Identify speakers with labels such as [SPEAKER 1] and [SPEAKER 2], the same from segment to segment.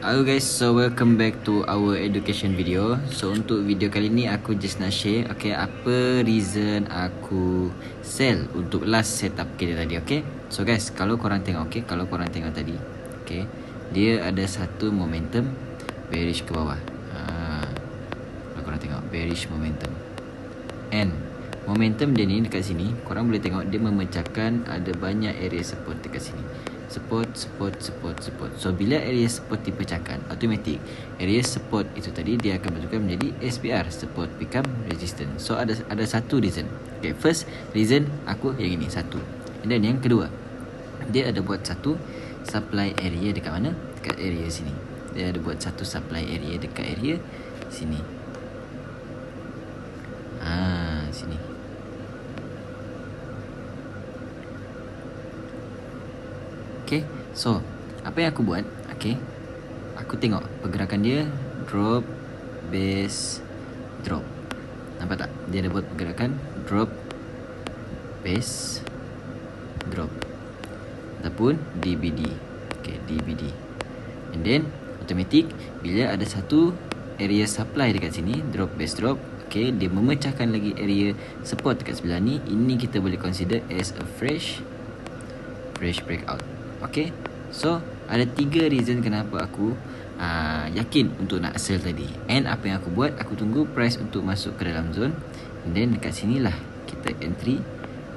[SPEAKER 1] Hello guys, so welcome back to our education video. So untuk video kali ni aku just nak share apa reason aku sell untuk last setup kita tadi. So guys, kalau korang tengok tadi, dia ada satu momentum bearish ke bawah. Kalau korang tengok bearish momentum, and momentum dia ni dekat sini korang boleh tengok dia memecahkan ada banyak area support dekat sini. Support. So bila area support dipecahkan, automatic area support itu tadi dia akan bertukar menjadi SPR, support become resistance. So ada satu reason. First reason aku yang ini satu. Dan yang kedua, dia ada buat satu supply area dekat mana? Dekat area sini. Dia ada buat satu supply area dekat area sini. Sini. So apa yang aku buat? Aku tengok pergerakan dia drop, base, drop. Nampak tak? Dia ada buat pergerakan drop, base, drop, ataupun DBD. DBD. And then automatic bila ada satu area supply dekat sini, drop, base, drop, dia memecahkan lagi area support dekat sebelah ni. Ini kita boleh consider as a fresh breakout. So ada 3 reason kenapa aku yakin untuk nak sell tadi. And apa yang aku buat, aku tunggu price untuk masuk ke dalam zone, and then dekat sinilah kita entry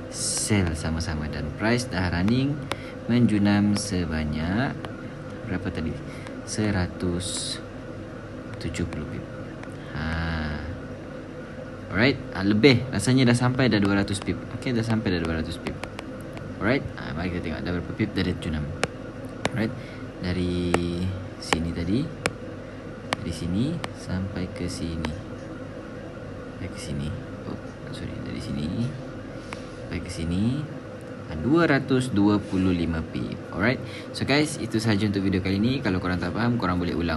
[SPEAKER 1] sell sama-sama. Dan price dah running menjunam sebanyak berapa tadi? 170 pip. Alright, lebih rasanya dah sampai dah 200 pip. Dah sampai dah 200 pip. Alright, mari kita tengok dah berapa pip dah tunam. Alright, dari sini tadi, dari sini sampai ke sini, dari sini sampai ke sini 225 pip. Alright, so guys, itu sahaja untuk video kali ni. Kalau korang tak faham, korang boleh ulang